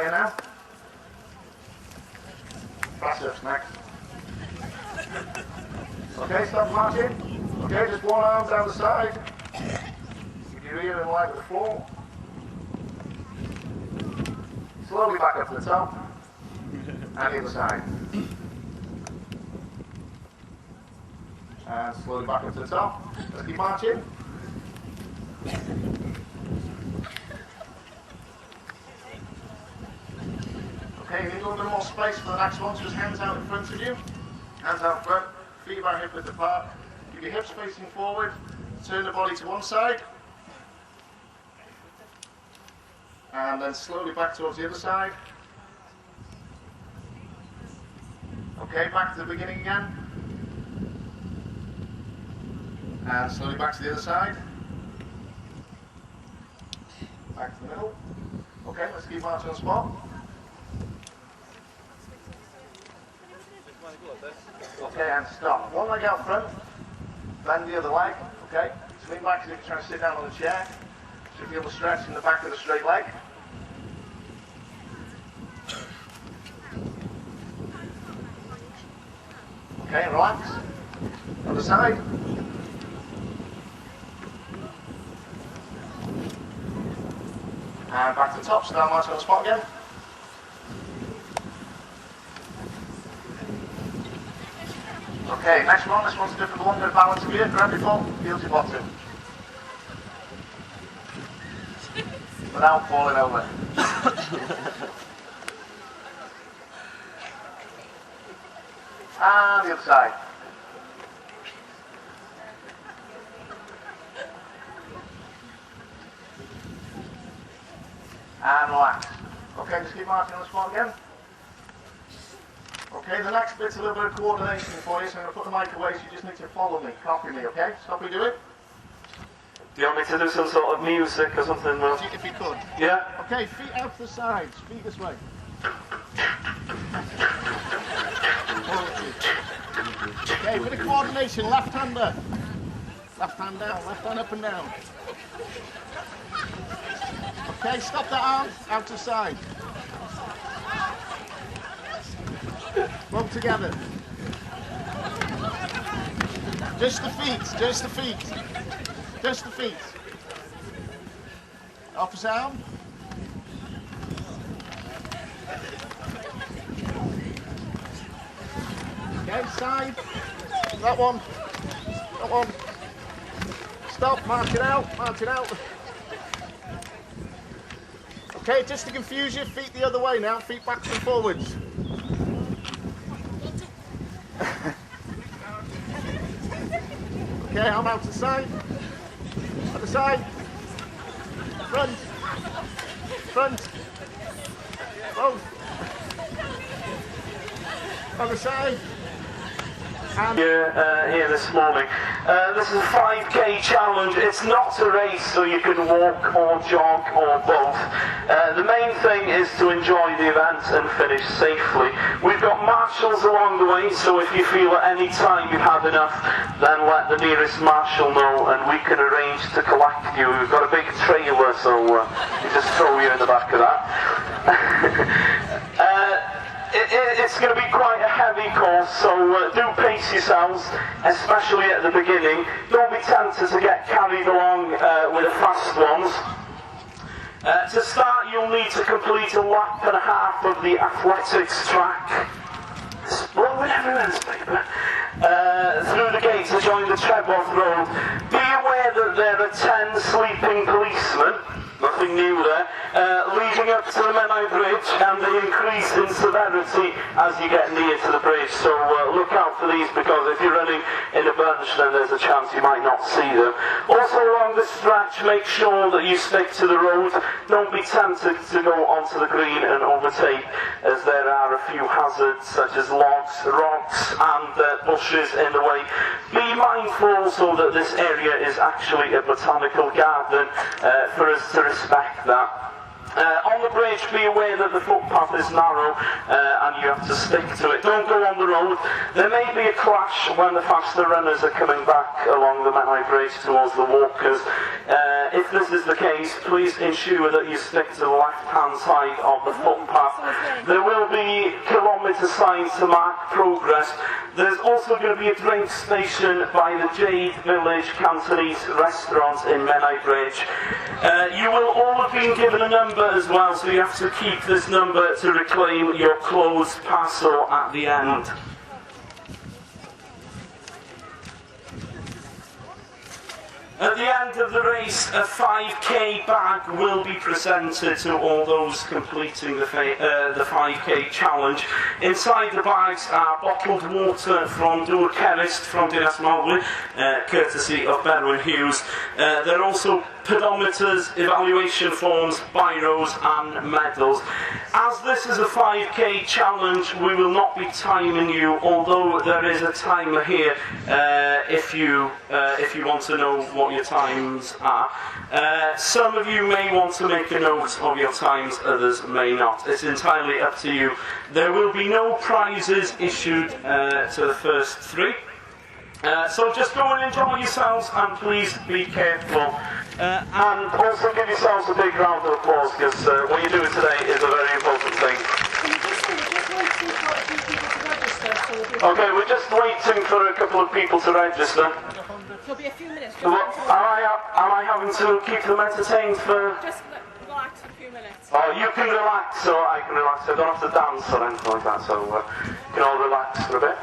you now. Press-ups next. Okay, stop marching. Okay, just one arm down the side. Keep your ear in line with the floor. Slowly back up to the top. And the other side. And slowly back up to the top. Let's keep marching. Okay, you need a little bit more space for the next one, so just hands out in front of you. Hands out front, feet about hip width apart. Keep your hips facing forward, turn the body to one side. And then slowly back towards the other side. Okay, back to the beginning again. And slowly back to the other side. Back to the middle. Okay, let's keep marching on the spot. Okay, and stop. One leg out front, bend the other leg, okay? Swing back as if you're trying to sit down on a chair. So feel the stretch in the back of the straight leg. Okay, relax. Other side. And back to the top, start marching on the spot again. Okay, next one, this one's a different one, bit of balance here, grab your foot, feel your bottom. Without falling over. And the other side. And relax. Okay, just keep marching on the spot again. Okay, the next bit's a little bit of coordination for you, so I'm going to put the mic away so you just need to follow me, copy me, okay? Stop me do it. Do you want me to do some sort of music or something? Well? If you could. Yeah? Okay, feet out to the sides, feet this way. Okay, bit of coordination, left hand up. Left hand down, left hand up and down. Okay, stop that arm, out to the side. Both together. Just the feet, just the feet. Just the feet. Opposite arm. Okay, side. That one. That one. Stop, mark it out, mark it out. Okay, just to confuse you, feet the other way now, feet backwards and forwards. Okay, arm out to the side. Other side. Front. Front. Both. Other side. And here this morning. This is a 5K challenge. It's not a race, so you can walk or jog or both. The main thing is to enjoy the event and finish safely. We've got marshals along the way, so if you feel at any time you've had enough, then let the nearest marshal know and we can arrange to collect you. We've got a big trailer, so we just throw you in the back of that. It's going to be quite a heavy course, so do pace yourselves, especially at the beginning. Don't be tempted to get carried along with the fast ones. To start, you'll need to complete a lap and a half of the athletics track. It's blowing everywhere, this paper. Through the gate to join the Treborth Road. Be aware that there are 10 sleeping policemen. Nothing new there. Leading up to the Menai Bridge, and they increase in severity as you get near to the bridge. So look out for these, because if you're running in a bunch, then there's a chance you might not see them. Also along this stretch, make sure that you stick to the road. Don't be tempted to go onto the green and overtake, as there are a few hazards such as logs, rocks and bushes in the way. Be mindful also that this area is actually a botanical garden, for us to respect that. On the bridge, be aware that the footpath is narrow and you have to stick to it. Don't go on the road. There may be a clash when the faster runners are coming back along the Menai Bridge towards the walkers. If this is the case, please ensure that you stick to the left-hand side of the footpath. There will be kilometre signs to mark progress. There's also going to be a drink station by the Jade Village Cantonese restaurant in Menai Bridge. You will all have been given a number as well, so you have to keep this number to reclaim your closed parcel at the end. At the end of the race, a 5k bag will be presented to all those completing the 5k challenge. Inside the bags are bottled water from Dŵr Cerist from Dinas Mawddwy, courtesy of Berwyn Hughes. There are also pedometers, evaluation forms, biros and medals. As this is a 5k challenge, we will not be timing you, although there is a timer here if you want to know what your times are. Some of you may want to make a note of your times, others may not. It's entirely up to you. There will be no prizes issued to the first three. So just go and enjoy yourselves, and please be careful. And also give yourselves a big round of applause, because what you're doing today is a very important thing. Okay, we're just waiting for a couple of people to register. There'll be a few minutes. Am I having to keep them entertained for... Just relax for a few minutes. Oh, you can relax, so I can relax. I don't have to dance or anything like that, so you can all relax for a bit.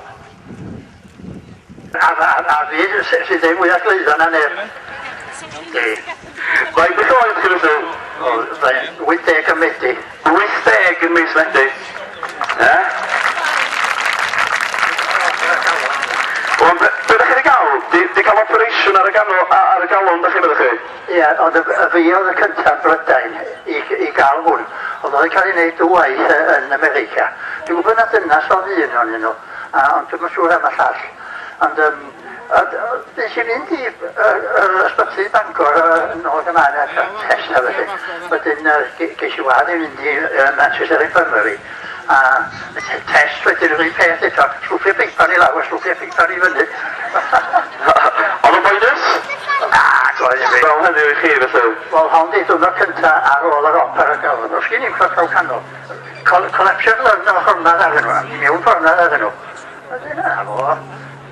A fi sydd ei mwyaf gleudan na neb. Right, beth oedd chi'n mynd? 80 yn Medi. 80 yn mis Medi. Wel, be ydych chi wedi gael? Di cael operation ar y galon, ydych chi'n meddwl chi? Ie, ond y fi oedd y cyntaf Brydain i gael hwn. Ond oedd yn cael ei wneud dwaith yn America. Dwi'n gwybod na dynas o ddyn o'n nhw, ond dwi'n siŵr am y llall. Ond nes i fynd i ysbyty Bangor yn ôl ymlaen a test a felly. Wedyn ges i wad i fynd i Manchester Infirmary. A test wedyn yr un peth eto. Slwffio beipan i lawr, slwffio beipan i fyny. Oedd yn boenus? Na, dwi'n mynd. Wel, hynny i chi felly. Wel, hon di dwi'n cynta ar ôl yr opera galon. Os gen i'n cael canol. Collection yn ochr hwnna ar hynny. Mewn ffordd ar hynny.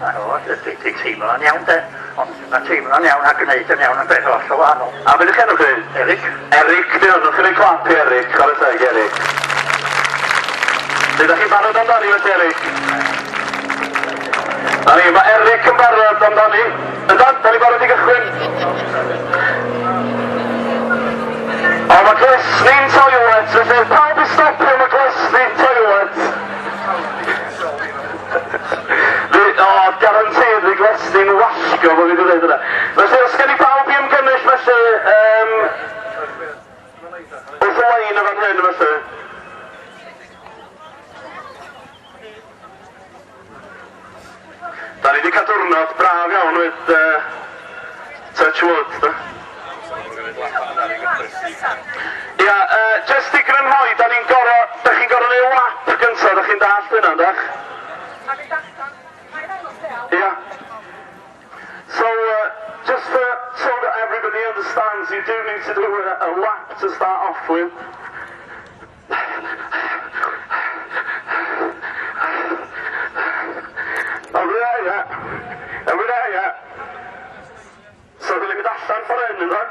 Dwi'n teimlo'n iawn de, ond mae'n teimlo'n iawn a gwneud yn iawn yn beth oll o wahanol. A beth ych enw chi? Eric. Eric, di hwnnw, chi'n ei clap i Eric, chwarae teg Eric. Ydych chi'n barod amdani wedi Eric? Mae Eric yn barod amdani. Yndan, da ni barod i gychwyn. O, mae glesni'n toilet, felly pawb i stopio mae glesni'n toilet. O, guaranteed i glesni'n wasgo bod fi wedi dweud yna. Felly, os gen i pawb i ymgynnull felly, wrth y lein o fan hyn felly. Da ni wedi cael diwrnod braf iawn with touch wood, da. Ia, just i grynhoi, da chi'n gorau neu lap gyntaf, da chi'n dallt hynna, dach? Yeah. So, just so that everybody understands, you do need to do a lap to start off with. Over there, yeah. So, dwi'n mynd allan ffordd hyn, ynddo?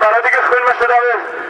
Barod i gychwyn felly, Dafydd?